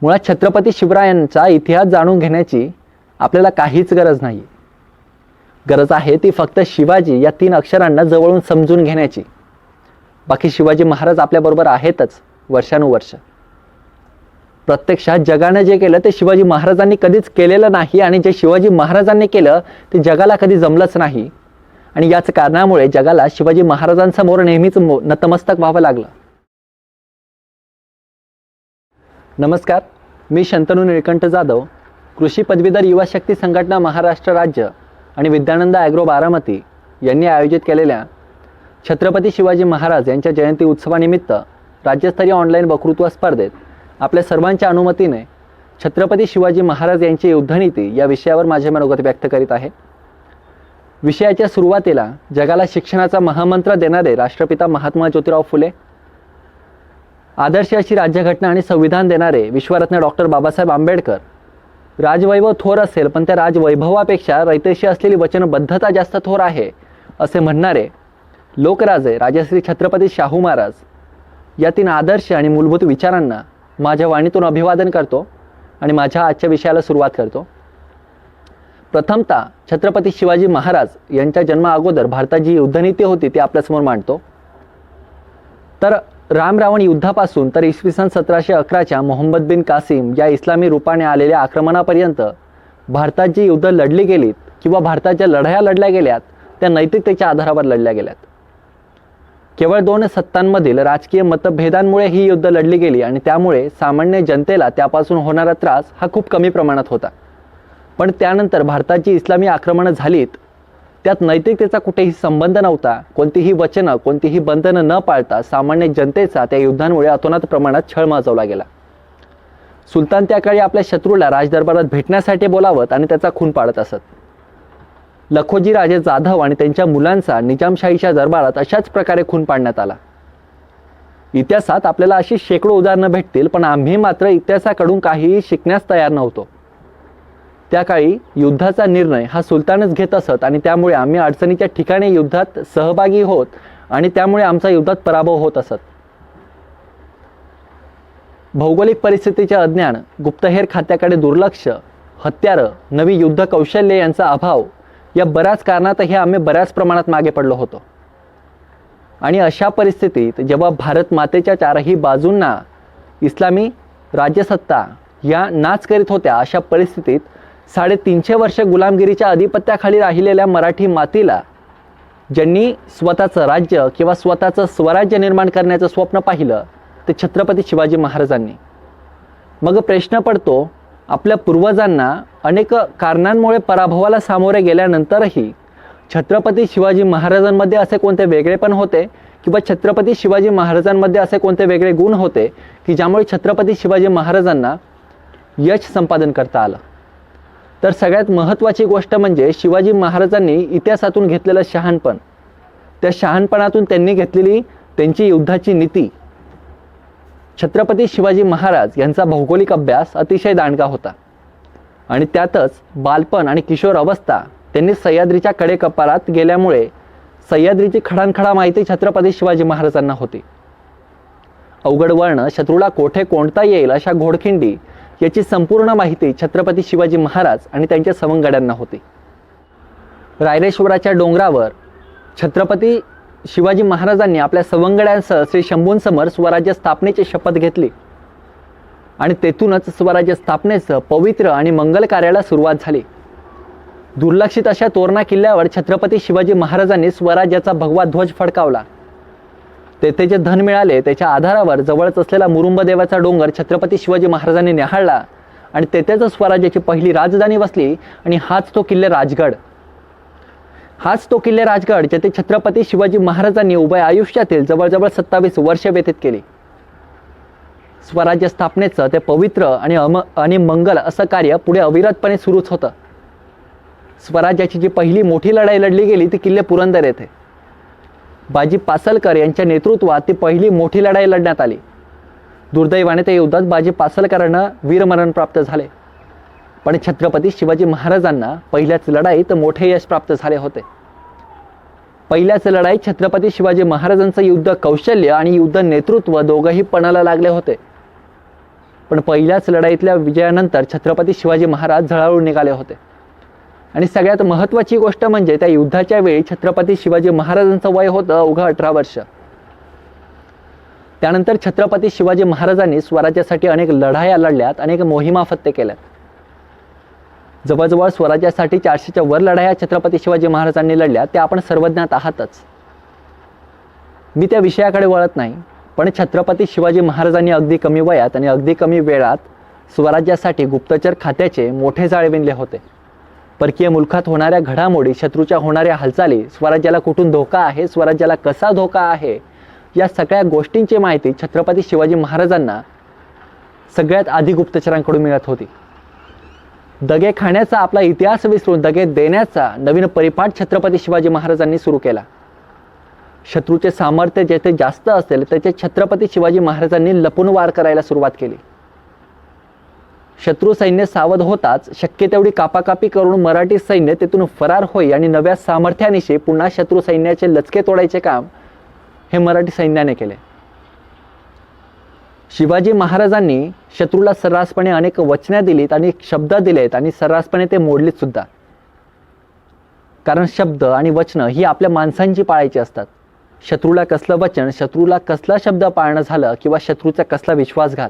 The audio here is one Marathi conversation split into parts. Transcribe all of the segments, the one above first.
मुळात छत्रपती शिवरायांचा इतिहास जाणून घेण्याची आपल्याला काहीच गरज नाही. गरज आहे ती फक्त शिवाजी या 3 अक्षरांना जवळून समजून घेण्याची. बाकी शिवाजी महाराज आपल्याबरोबर आहेतच वर्षानुवर्ष. प्रत्यक्षात जगाने जे केलं ते शिवाजी महाराजांनी कधीच केलेलं नाही आणि जे शिवाजी महाराजांनी केलं ते जगाला कधी जमलंच नाही. आणि याच कारणामुळे जगाला शिवाजी महाराजांसमोर नेहमीच नतमस्तक व्हावं लागलं. नमस्कार, मी शंतनू निळकंठ जाधव, कृषी पदवीधर युवा शक्ती संघटना महाराष्ट्र राज्य आणि विद्यानंद ॲग्रो बारामती यांनी आयोजित केलेल्या छत्रपती शिवाजी महाराज यांच्या जयंती उत्सवानिमित्त राज्यस्तरीय ऑनलाईन वक्तृत्व स्पर्धेत आपल्या सर्वांच्या अनुमतीने छत्रपती शिवाजी महाराज यांची युद्धनीती या विषयावर माझे मनोगत व्यक्त करीत आहे. विषयाच्या सुरुवातीला जगाला शिक्षणाचा महामंत्र देणारे राष्ट्रपिता महात्मा ज्योतिराव फुले, आदर्श अशी राज्यघटना आणि संविधान देणारे विश्वरत्न डॉक्टर बाबासाहेब आंबेडकर, राजवैभव थोर असेल पण त्या राजवैभवापेक्षा रयतेशी असलेली वचनबद्धता जास्त थोर आहे असे म्हणणारे लोकराजे राजश्री छत्रपती शाहू महाराज या 3 आदर्श आणि मूलभूत विचारांना माझ्या वाणीतून अभिवादन करतो आणि माझ्या आजच्या विषयाला सुरुवात करतो. प्रथमतः छत्रपती शिवाजी महाराज यांच्या जन्मा अगोदर भारतात जी युद्धनीती होती ती आपल्यासमोर मांडतो. तर राम रावण युद्धापासून तर इसवी सन 1711च्या मोहम्मद बिन कासिम या इस्लामी रूपाने आलेल्या आक्रमणापर्यंत भारतात जी युद्ध लढली गेलीत किंवा भारतात ज्या लढाया लढल्या गेल्यात त्या नैतिकतेच्या आधारावर लढल्या गेल्यात. केवळ 2 सत्तांमधील राजकीय मतभेदांमुळे ही युद्ध लढली गेली आणि त्यामुळे सामान्य जनतेला त्यापासून होणारा त्रास हा खूप कमी प्रमाणात होता. पण त्यानंतर भारतात जी इस्लामी आक्रमणं झालीत त्यात नैतिकतेचा कुठेही संबंध नव्हता. कोणतीही वचनं, कोणतीही बंधनं न पाळता सामान्य जनतेचा त्या युद्धांमुळे अतोनात प्रमाणात छळ माजवला गेला. सुलतान त्याकाळी आपल्या शत्रूला राजदरबारात भेटण्यासाठी बोलावत आणि त्याचा खून पाडत असत. लखोजी राजे जाधव आणि त्यांच्या मुलांचा निजामशाहीच्या दरबारात अशाच प्रकारे खून पाडण्यात आला. इतिहासात आपल्याला अशी शेकडो उदाहरणं भेटतील, पण आम्ही मात्र इतिहासाकडून काहीही शिकण्यास तयार नव्हतो. त्या काळी युद्धाचा निर्णय हा सुलतानच घेत असत आणि त्यामुळे आम्ही अडचणीच्या ठिकाणी युद्धात सहभागी होत आणि त्यामुळे आमचा युद्धात पराभव होत असत. भौगोलिक परिस्थितीचे अज्ञान, गुप्तहेर खात्याकडे दुर्लक्ष, हत्यारं, नवी युद्ध कौशल्य यांचा अभाव या बऱ्याच कारणातही आम्ही बऱ्याच प्रमाणात मागे पडलो होतो. आणि अशा परिस्थितीत जेव्हा भारत मातेच्या 4ही बाजूंना इस्लामी राज्यसत्ता या नाच करीत होत्या, अशा परिस्थितीत 350 वर्ष गुलामगिरीच्या अधिपत्याखाली राहिलेल्या मराठी मातीला ज्यांनी स्वतःचं राज्य किंवा स्वतःचं स्वराज्य निर्माण करण्याचं स्वप्न पाहिलं ते छत्रपती शिवाजी महाराजांनी. मग प्रश्न पडतो, आपल्या पूर्वजांना अनेक कारणांमुळे पराभवाला सामोरे गेल्यानंतरही छत्रपती शिवाजी महाराजांमध्ये असे कोणते वेगळेपण होते किंवा छत्रपती शिवाजी महाराजांमध्ये असे कोणते वेगळे गुण होते की ज्यामुळे छत्रपती शिवाजी महाराजांना यश संपादन करता आलं? तर सगळ्यात महत्त्वाची गोष्ट म्हणजे शिवाजी महाराजांनी इतिहासातून घेतलेलं शहाणपण. त्या शहाणपणातून त्यांनी घेतलेली त्यांची युद्धाची नीती. छत्रपती शिवाजी महाराज यांचा भौगोलिक अभ्यास अतिशय दांडगा होता आणि त्यातच बालपण आणि किशोर अवस्था त्यांनी सह्याद्रीच्या कडेकपारात गेल्यामुळे सह्याद्रीची खडानखडा माहिती छत्रपती शिवाजी महाराजांना होती. अवघड वळण, शत्रूला कोठे कोणता येईल अशा घोडखिंडी याची संपूर्ण माहिती छत्रपती शिवाजी महाराज आणि त्यांच्या सवंगड्यांना होती. रायरेश्वराच्या डोंगरावर छत्रपती शिवाजी महाराजांनी आपल्या सवंगड्यांसह श्री शंभूंसमोर स्वराज्य स्थापनेची शपथ घेतली आणि तेथूनच स्वराज्य स्थापनेचं पवित्र आणि मंगल कार्याला सुरुवात झाली. दुर्लक्षित अशा तोरणा किल्ल्यावर छत्रपती शिवाजी महाराजांनी स्वराज्याचा भगवा ध्वज फडकावला. तेथे जे धन मिळाले त्याच्या आधारावर जवळच असलेला मुरुंबदेवाचा डोंगर छत्रपती शिवाजी महाराजांनी न्याहाळला आणि तेथेच स्वराज्याची पहिली राजधानी बसली आणि हाच तो किल्ले राजगड जेथे छत्रपती शिवाजी महाराजांनी उभय आयुष्यातील जवळजवळ 27 वर्षे व्यतीत केली. स्वराज्य स्थापनेचं ते पवित्र आणि मंगल असं कार्य पुढे अविरतपणे सुरूच होतं. स्वराज्याची जी पहिली मोठी लढाई लढली गेली ती किल्ले पुरंदर येथे बाजी पासलकर यांच्या नेतृत्वात ती पहिली मोठी लढाई लढण्यात आली. दुर्दैवाने त्या युद्धात बाजी पासलकरांना वीरमरण प्राप्त झाले. पण छत्रपती शिवाजी महाराजांना पहिल्याच लढाईत मोठे यश प्राप्त झाले होते. पहिल्याच लढाईत छत्रपती शिवाजी महाराजांचं युद्ध कौशल्य आणि युद्ध नेतृत्व दोघंही पणाला लागले होते. पण पहिल्याच लढाईतल्या विजयानंतर छत्रपती शिवाजी महाराज झळाळून निघाले होते. आणि सगळ्यात महत्त्वाची गोष्ट म्हणजे त्या युद्धाच्या वेळी छत्रपती शिवाजी महाराजांचं वय होतं अवघं 18 वर्ष. त्यानंतर छत्रपती शिवाजी महाराजांनी स्वराज्यासाठी अनेक लढाया लढल्यात, अनेक मोहिमा फत्ते केल्यात. जवळजवळ स्वराज्यासाठी 400च्या वर लढाया छत्रपती शिवाजी महाराजांनी लढल्या, त्या आपण सर्वज्ञात आहातच. मी त्या विषयाकडे वळत नाही, पण छत्रपती शिवाजी महाराजांनी अगदी कमी वयात आणि अगदी कमी वेळात स्वराज्यासाठी गुप्तचर खात्याचे मोठे जाळे विणले होते. परकीय मुलखात होणाऱ्या घडामोडी, शत्रूच्या होणाऱ्या हालचाली, स्वराज्याला कुठून धोका आहे, स्वराज्याला कसा धोका आहे, या सगळ्या गोष्टींची माहिती छत्रपती शिवाजी महाराजांना सगळ्यात आधी गुप्तचरांकडून मिळत होती. दगे खाण्याचा आपला इतिहास विसरून दगे देण्याचा नवीन परिपाठ छत्रपती शिवाजी महाराजांनी सुरू केला. शत्रूचे सामर्थ्य जेथे जास्त असेल त्याचे छत्रपती शिवाजी महाराजांनी लपून वार करायला सुरुवात केली. शत्रू सैन्य सावध होताच शक्य तेवढी कापाकापी करून मराठी सैन्य तेथून फरार होई आणि नव्या सामर्थ्यानिशी पुन्हा शत्रू सैन्याचे लचके तोडायचे काम हे मराठी सैन्याने केले. शिवाजी महाराजांनी शत्रूला सर्रासपणे अनेक वचने दिलीत आणि शब्द दिलेत आणि सर्रासपणे ते मोडलीत सुद्धा. कारण शब्द आणि वचनं ही आपल्या माणसांची पाळायची असतात. शत्रूला कसलं वचन, शत्रूला कसला शब्द पाळणं झालं किंवा शत्रूचा कसला विश्वासघात,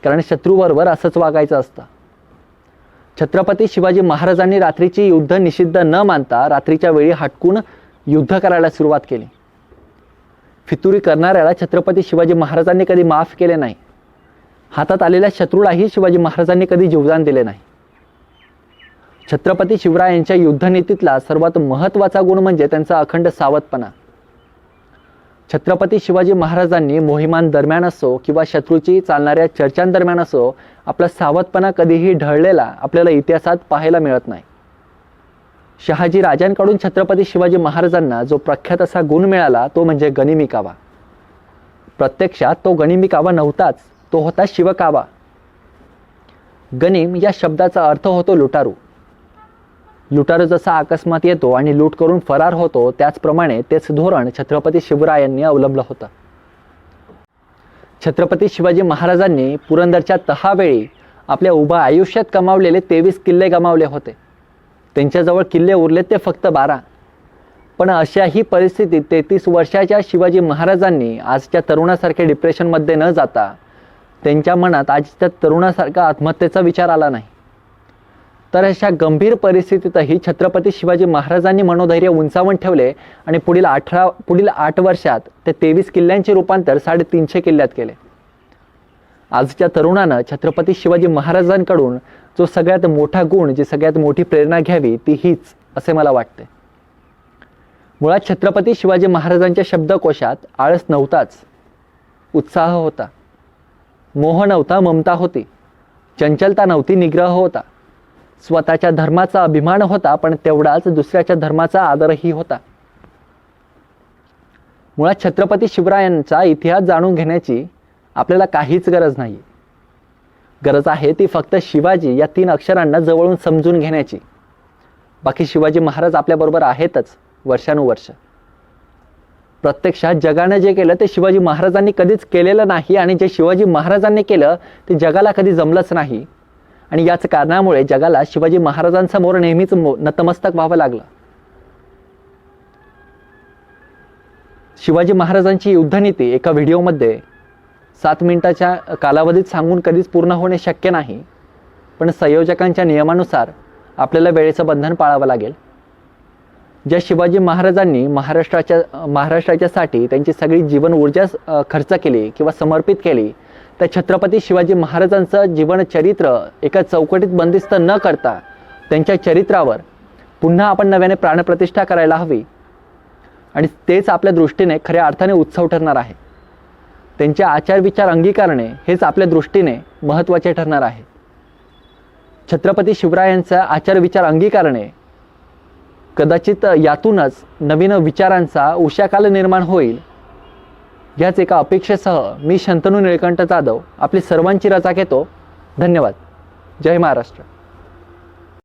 कारण शत्रूबरोबर असंच वागायचं असतं. छत्रपती शिवाजी महाराजांनी रात्रीची युद्ध निषिद्ध न मानता रात्रीच्या वेळी हटकून युद्ध करायला सुरुवात केली. फितुरी करणाऱ्याला छत्रपती शिवाजी महाराजांनी कधी माफ केले नाही. हातात आलेल्या शत्रूलाही शिवाजी महाराजांनी कधी जीवदान दिले नाही. छत्रपती शिवरायांच्या युद्धनीतीतला सर्वात महत्त्वाचा गुण म्हणजे त्यांचा अखंड सावधपणा. छत्रपती शिवाजी महाराजांनी मोहिमांदरम्यान असो किंवा शत्रूची चालणाऱ्या चर्चांदरम्यान असो आपला सावधपणा कधीही ढळलेला आपल्याला इतिहासात पाहायला मिळत नाही. शहाजी राजांकडून छत्रपती शिवाजी महाराजांना जो प्रख्यात असा गुण मिळाला तो म्हणजे गनिमी कावा. प्रत्यक्षात तो गनिमी कावा नव्हताच, तो होता शिवकावा. गनिम या शब्दाचा अर्थ होतो लुटारू. लुटारू जसा अकस्मात येतो आणि लूट करून फरार होतो, त्याचप्रमाणे तेच धोरण छत्रपती शिवरायांनी अवलंबलं होतं. छत्रपती शिवाजी महाराजांनी पुरंदरच्या तहावेळी आपल्या उभा आयुष्यात कमावलेले 23 किल्ले गमावले होते. त्यांच्याजवळ किल्ले उरले ते फक्त 12. पण अशाही परिस्थितीत 33 वर्षाच्या शिवाजी महाराजांनी आजच्या तरुणासारख्या डिप्रेशनमध्ये न जाता त्यांच्या मनात आजच्या तरुणासारखा आत्महत्येचा विचार आला नाही. तर अशा गंभीर परिस्थितीतही छत्रपती शिवाजी महाराजांनी मनोधैर्य उंचावून ठेवले आणि पुढील 8 वर्षात ते 23 किल्ल्यांचे रूपांतर 350 किल्ल्यात केले. आजच्या तरुणानं छत्रपती शिवाजी महाराजांकडून जो सगळ्यात मोठा गुण, जी सगळ्यात मोठी प्रेरणा घ्यावी ती हीच असे मला वाटते. मुळात छत्रपती शिवाजी महाराजांच्या शब्दकोशात आळस नव्हताच, उत्साह होता. मोह नव्हता, ममता होती. चंचलता नव्हती, निग्रह होता. स्वतःच्या धर्माचा अभिमान होता, पण तेवढाच दुसऱ्याच्या धर्माचा आदरही होता. मुळात छत्रपती शिवरायांचा इतिहास जाणून घेण्याची आपल्याला काहीच गरज नाही. गरज आहे ती फक्त शिवाजी या 3 अक्षरांना जवळून समजून घेण्याची. बाकी शिवाजी महाराज आपल्याबरोबर आहेतच वर्षानुवर्ष. प्रत्यक्षात जगाने जे केलं ते शिवाजी महाराजांनी कधीच केलेलं नाही आणि जे शिवाजी महाराजांनी केलं ते जगाला कधी जमलंच नाही. आणि याच कारणामुळे जगाला शिवाजी महाराजांसमोर नेहमीच नतमस्तक व्हावं लागलं. शिवाजी महाराजांची युद्धनीती एका व्हिडिओमध्ये 7 मिनिटाच्या कालावधीत सांगून कधीच पूर्ण होणे शक्य नाही. पण संयोजकांच्या नियमानुसार आपल्याला वेळेचं बंधन पाळावं लागेल. ज्या शिवाजी महाराजांनी महाराष्ट्राच्यासाठी त्यांची सगळी जीवन ऊर्जा खर्च केली किंवा समर्पित केली, त्या छत्रपती शिवाजी महाराजांचं जीवनचरित्र एका चौकटीत बंदिस्त न करता त्यांच्या चरित्रावर पुन्हा आपण नव्याने प्राणप्रतिष्ठा करायला हवी. आणि तेच आपल्या दृष्टीने खऱ्या अर्थाने उत्सव ठरणार आहे. त्यांचे आचारविचार अंगीकारणे हेच आपल्या दृष्टीने महत्त्वाचे ठरणार आहे. छत्रपती शिवरायांचा आचारविचार अंगीकारणे कदाचित यातूनच नवीन विचारांचा उषाकाल निर्माण होईल. याच एका अपेक्षेसह मी शंतनू निळकंठ जाधव आपली सर्वांची रजा घेतो. धन्यवाद. जय महाराष्ट्र.